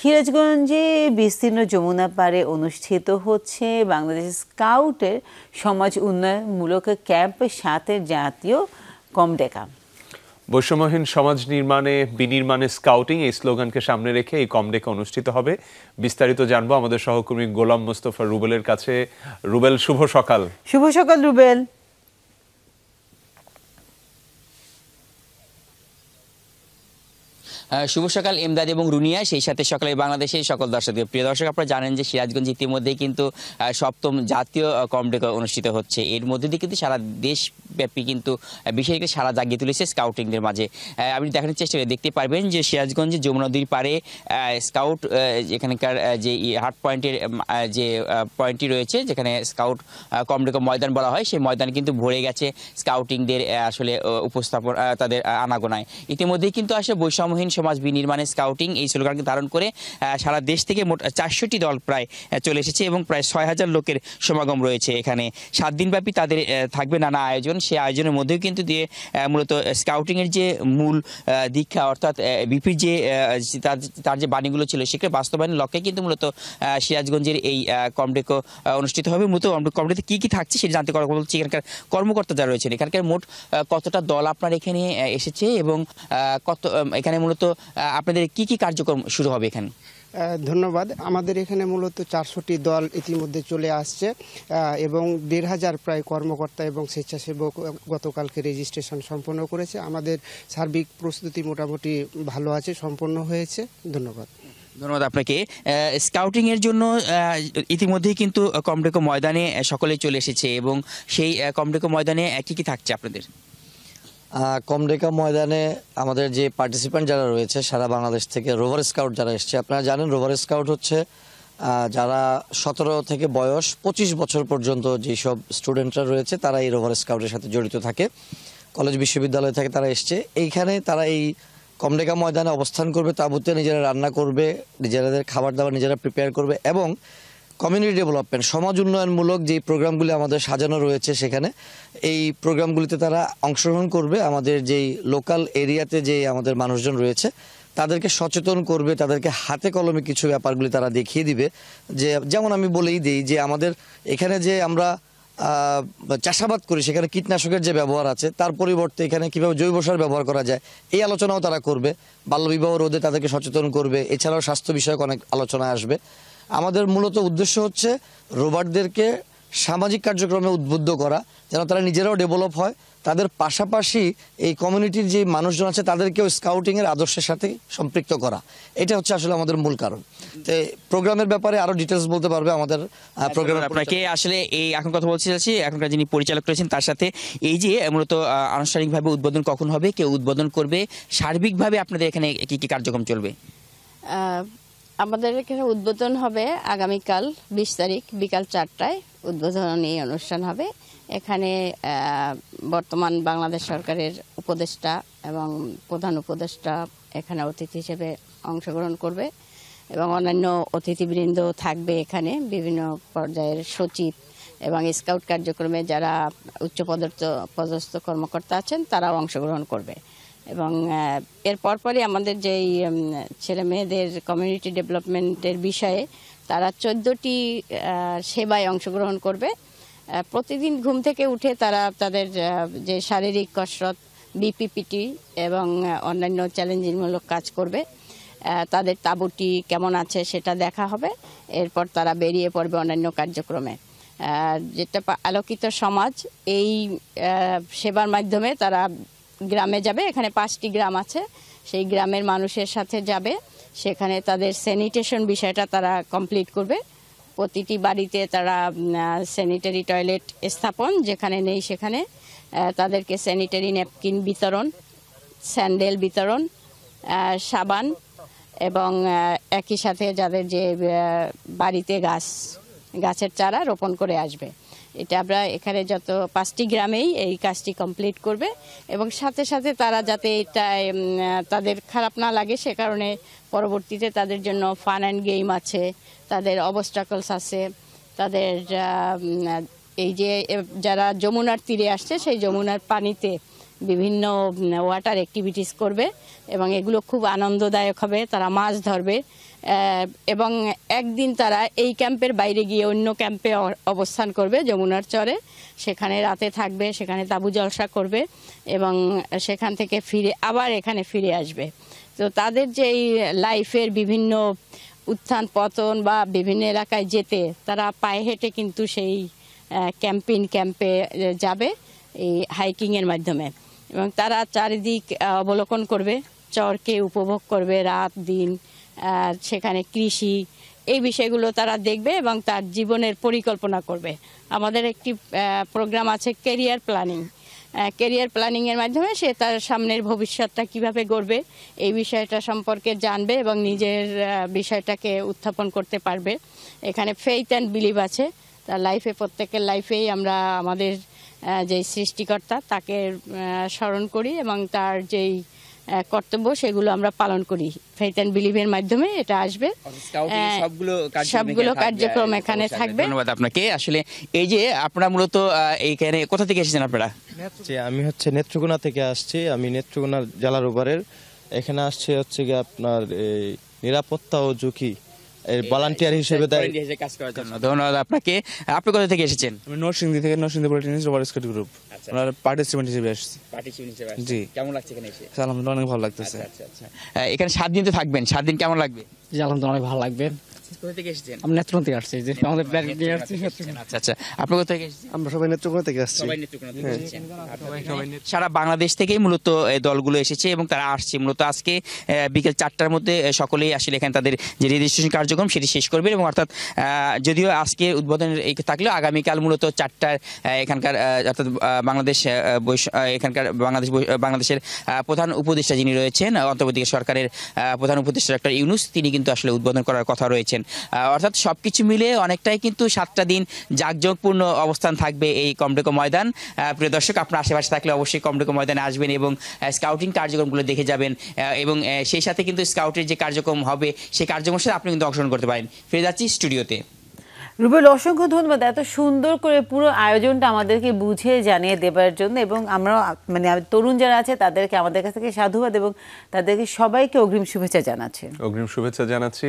সিরাজগঞ্জে বিস্তীর্ণ যমুনা পাড়ে অনুষ্ঠিত হচ্ছে বাংলাদেশ স্কাউটের সমাজ উন্নয়নমূলক ক্যাম্প ৭-এর জাতীয় কমডেকা। বৈষম্যহীন সমাজ নির্মাণে বিনির্মাণে স্কাউটিং এই স্লোগানকে সামনে রেখে এই কমডেকা অনুষ্ঠিত হবে। বিস্তারিত জানবো আমাদের সহকর্মী গোলাম মোস্তফা রুবেলের কাছে। রুবেল, শুভ সকাল। শুভ সকাল রুবেল। শুভ সকাল এমদাদ এবং রুনিয়া, সেই সাথে সকালে বাংলাদেশের সকল দর্শকদের। প্রিয় দর্শক, আপনারা জানেন যে সিরাজগঞ্জ ইতিমধ্যেই কিন্তু ৭ম জাতীয় কমডেকা অনুষ্ঠিত হচ্ছে। এর মধ্যে দিয়ে কিন্তু সারা দেশব্যাপী কিন্তু বিশেষ করে সারা জাগিয়ে তুলেছে স্কাউটিংদের মাঝে। আপনি দেখানোর চেষ্টা করে দেখতে পারবেন যে সিরাজগঞ্জে যমুনা নদীর পাড়ে স্কাউট এখানকার যে হাট পয়েন্টের যে পয়েন্টটি রয়েছে, যেখানে স্কাউট কমডেকা ময়দান বলা হয়, সেই ময়দান কিন্তু ভরে গেছে স্কাউটিংদের আসলে উপস্থাপন, তাদের আনাগোনায়। ইতিমধ্যেই কিন্তু আসলে বৈষম্যহীন সমাজ বিনির্মাণে স্কাউটিং এই স্লোগানকে ধারণ করে সারা দেশ থেকে মোট ৪০০টি দল প্রায় চলে এসেছে এবং প্রায় ৬,০০০ লোকের সমাগম রয়েছে এখানে। ৭ দিনব্যাপী তাদের থাকবে নানা আয়োজন। সেই আয়োজনের মধ্যেও কিন্তু দিয়ে মূলত স্কাউটিংয়ের যে মূল দীক্ষা, অর্থাৎ বিপির যে তার যে বাণীগুলো ছিল সেগুলো বাস্তবায়নের লক্ষ্যে কিন্তু মূলত সিরাজগঞ্জের এই কমডেকা অনুষ্ঠিত হবে। মূলত কমডেকাতে কী কী থাকছে সেটা জানতে কথা বলছি এখানকার কর্মকর্তা যারা রয়েছেন। এখানকার মোট কতটা দল আপনার এখানে এসেছে এবং এখানে মূলত আপনাদের কি কি কার্যক্রম শুরু হবে এখানে? ধন্যবাদ। আমাদের এখানে মূলত ৪০০টি দল ইতিমধ্যে চলে আসছে এবং ১,৫০০ প্রায় কর্মকর্তা এবং স্বেচ্ছাসেবক গতকালকে রেজিস্ট্রেশন সম্পন্ন করেছে। আমাদের সার্বিক প্রস্তুতি মোটামুটি ভালো আছে, সম্পন্ন হয়েছে। ধন্যবাদ। ধন্যবাদ আপনাকে। স্কাউটিংয়ের জন্য ইতিমধ্যেই কিন্তু কমডেকা ময়দানে সকলেই চলে এসেছে এবং সেই কমডেকা ময়দানে কি কি থাকছে আপনাদের? কমডেকা ময়দানে আমাদের যে পার্টিসিপেন্ট যারা রয়েছে সারা বাংলাদেশ থেকে, রোভার স্কাউট যারা এসছে, আপনারা জানেন রোভার স্কাউট হচ্ছে যারা ১৭ থেকে বয়স ২৫ বছর পর্যন্ত যেসব স্টুডেন্টরা রয়েছে তারা এই রোভার স্কাউটের সাথে জড়িত থাকে। কলেজ বিশ্ববিদ্যালয় থেকে তারা এসছে। এইখানে তারা এই কমডেকা ময়দানে অবস্থান করবে, তাঁবুতে নিজেরা রান্না করবে, নিজেদের খাবার দাবার নিজেরা প্রিপেয়ার করবে এবং কমিউনিটি ডেভেলপমেন্ট, সমাজ উন্নয়নমূলক যে প্রোগ্রামগুলি আমাদের সাজানো রয়েছে সেখানে এই প্রোগ্রামগুলিতে তারা অংশগ্রহণ করবে। আমাদের যেই লোকাল এরিয়াতে যে আমাদের মানুষজন রয়েছে তাদেরকে সচেতন করবে, তাদেরকে হাতে কলমে কিছু ব্যাপারগুলি তারা দেখিয়ে দিবে। যে যেমন আমি বলেই দিই যে আমাদের এখানে যে আমরা চাষাবাদ করি সেখানে কীটনাশকের যে ব্যবহার আছে তার পরিবর্তে এখানে কীভাবে জৈব সার ব্যবহার করা যায় এই আলোচনাও তারা করবে। বাল্যবিবাহ রোধে তাদেরকে সচেতন করবে। এছাড়াও স্বাস্থ্য বিষয়ক অনেক আলোচনা আসবে। আমাদের মূলত উদ্দেশ্য হচ্ছে রোভারদেরকে সামাজিক কার্যক্রমে উদ্বুদ্ধ করা, যেন তারা নিজেরাও ডেভেলপ হয়, তাদের পাশাপাশি এই কমিউনিটির যে মানুষজন আছে তাদেরকেও স্কাউটিংয়ের আদর্শের সাথে সম্পৃক্ত করা। এটা হচ্ছে আসলে আমাদের মূল কারণ। তো প্রোগ্রামের ব্যাপারে আরও ডিটেলস বলতে পারবে আমাদের প্রোগ্রাম। আপনাকে আসলে এই এখন কথা বলতে চাচ্ছি এখনকার যিনি পরিচালক রয়েছেন তার সাথে, এই যে মূলত আনুষ্ঠানিকভাবে উদ্বোধন কখন হবে, কে উদ্বোধন করবে, সার্বিকভাবে আপনাদের এখানে কি কি কার্যক্রম চলবে? আমাদের এখানে উদ্বোধন হবে আগামীকাল ২০ তারিখ বিকাল ৪টায় উদ্বোধনী অনুষ্ঠান হবে। এখানে বর্তমান বাংলাদেশ সরকারের উপদেষ্টা এবং প্রধান উপদেষ্টা এখানে অতিথি হিসেবে অংশগ্রহণ করবে এবং অন্যান্য অতিথিবৃন্দ থাকবে এখানে, বিভিন্ন পর্যায়ের সচিব এবং স্কাউট কার্যক্রমে যারা উচ্চপদস্থ কর্মকর্তা আছেন তারাও অংশগ্রহণ করবে। এবং এর পরপরই আমাদের যেই ছেলে মেয়েদের কমিউনিটি ডেভেলপমেন্টের বিষয়ে তারা ১৪টি সেবায় অংশগ্রহণ করবে। প্রতিদিন ঘুম থেকে উঠে তারা তাদের যে শারীরিক কসরত, বিপিপিটি এবং অন্যান্য চ্যালেঞ্জিংমূলক কাজ করবে। তাদের তাঁবুটি কেমন আছে সেটা দেখা হবে। এরপর তারা বেরিয়ে পড়বে অন্যান্য কার্যক্রমে। যেটা আলোকিত সমাজ, এই সেবার মাধ্যমে তারা গ্রামে যাবে। এখানে 5টি গ্রাম আছে, সেই গ্রামের মানুষের সাথে যাবে। সেখানে তাদের স্যানিটেশন বিষয়টা তারা কমপ্লিট করবে। প্রতিটি বাড়িতে তারা স্যানিটারি টয়লেট স্থাপন, যেখানে নেই সেখানে তাদেরকে স্যানিটারি ন্যাপকিন বিতরণ, স্যান্ডেল বিতরণ, সাবান এবং একই সাথে যাদের যে বাড়িতে গাছের চারা রোপণ করে আসবে। এটা আমরা এখানে যত 5টি গ্রামেই এই কাজটি কমপ্লিট করবে এবং সাথে সাথে তারা যাতে এটা তাদের খারাপ না লাগে সে কারণে পরবর্তীতে তাদের জন্য ফান অ্যান্ড গেম আছে, তাদের অবস্টাকলস আছে, তাদের এই যে যারা যমুনার তীরে আসছে সেই যমুনার পানিতে বিভিন্ন ওয়াটার অ্যাক্টিভিটিস করবে এবং এগুলো খুব আনন্দদায়ক হবে। তারা মাছ ধরবে, এবং একদিন তারা এই ক্যাম্পের বাইরে গিয়ে অন্য ক্যাম্পে অবস্থান করবে যমুনার চরে, সেখানে রাতে থাকবে, সেখানে তাঁবু জলসা করবে এবং সেখান থেকে ফিরে আবার এখানে ফিরে আসবে। তো তাদের যে এই লাইফের বিভিন্ন উত্থান পতন বা বিভিন্ন এলাকায় যেতে তারা পায়ে হেঁটে কিন্তু সেই ক্যাম্পে যাবে এই হাইকিংয়ের মাধ্যমে, এবং তারা চারিদিক অবলোকন করবে, চরকে উপভোগ করবে রাত দিন, সেখানে কৃষি এই বিষয়গুলো তারা দেখবে এবং তার জীবনের পরিকল্পনা করবে। আমাদের একটি প্রোগ্রাম আছে ক্যারিয়ার প্ল্যানিংয়ের মাধ্যমে সে তার সামনের ভবিষ্যৎটা কিভাবে গড়বে এই বিষয়টা সম্পর্কে জানবে এবং নিজের বিষয়টাকে উত্থাপন করতে পারবে। এখানে ফেইথ অ্যান্ড বিলিভ আছে, তার লাইফে প্রত্যেকের লাইফেই আমরা আমাদের যে সৃষ্টিকর্তা তাকে স্মরণ করি এবং তার যেই কর্তব্য সেগুলো আমরা পালন করি। ফেইথ অ্যান্ড বিলিভের মাধ্যমে এটা আসবে, সবগুলো কার্যক্রম এখানে থাকবে। ধন্যবাদ আপনাকে। আসলে এই যে আপনারা মূলত এইখানে কোথা থেকে এসেছেন আপনারা? আমি নেত্রকোনা থেকে আসছি, আমি নেত্রকোনা জেলার উপরের এখানে আসছি গিয়ে আপনার এই নিরাপত্তা ও ঝুঁকি ভলান্টিয়ার হিসেবে কাজ করার জন্য। ধন্যবাদ আপনাকে। আপনি কোথা থেকে এসেছেন? আমি নরসিংদী থেকে, Narsingdi polytechnic rover scout group, ওনার পার্টিসিপেন্ট হিসেবে আসছি। জি, কেমন লাগছে এখানে এসে? আলহামদুলিল্লাহ অনেক ভালো লাগতেছে। এখানে 7 দিন তো থাকবেন, 7 দিন কেমন লাগবে? জি আলহামদুলিল্লাহ অনেক ভালো লাগবে। কোথা থেকে এসেছেন? আমি নেত্রকোনা থেকে আসছি, যে আমাদের ব্যারিকেড দিয়ে আসছি। আচ্ছা, আপনি কোথা থেকে এসেছেন? আমরা সবাই নেত্রকোনা থেকে আসছি। সবাই নেত্রকোনা থেকে এসেছেন। সারা বাংলাদেশ থেকেই মূলত এই দলগুলো এসেছে এবং তারা আসছে মূলত আজকে বিকেল 4টার মধ্যে সকলেই আসলে এখানে তাদের যে রেজিস্ট্রেশন কার্যক্রম সেটি শেষ করবে এবং অর্থাৎ যদিও আজকে উদ্বোধনের থাকলেও আগামীকাল মূলত 4টার এখানকার অর্থাৎ বাংলাদেশের প্রধান উপদেষ্টা যিনি রয়েছেন, অন্তর্বর্তী সরকারের প্রধান উপদেষ্টা ডক্টর ইউনূস, তিনি কিন্তু আসলে উদ্বোধন করার কথা রয়েছেন। অর্থাৎ সবকিছু মিলে অনেকটাই কিন্তু 7টা দিন জাঁকজমকপূর্ণ অবস্থান থাকবে এই কমডেকো ময়দান। প্রিয় দর্শক, আপনার আশেপাশে থাকলে অবশ্যই কমডেকো ময়দানে আসবেন এবং স্কাউটিং কার্যক্রমগুলো দেখে যাবেন এবং সেই সাথে কিন্তু স্কাউটের যে কার্যক্রম হবে সেই কার্যক্রমের সাথে আপনি কিন্তু অংশগ্রহণ করতে পারেন। ফিরে যাচ্ছি স্টুডিওতে। রুবেল, অসংখ্য ধন্যবাদ এত সুন্দর করে পুরো আয়োজনটা আমাদেরকে বুঝিয়ে জানিয়ে দেবার জন্য, এবং আমরা মানে তরুণ যারা আছে তাদেরকে আমাদের কাছ থেকে সাধুবাদ এবং তাদেরকে সবাইকে অগ্রিম শুভেচ্ছা জানাচ্ছি।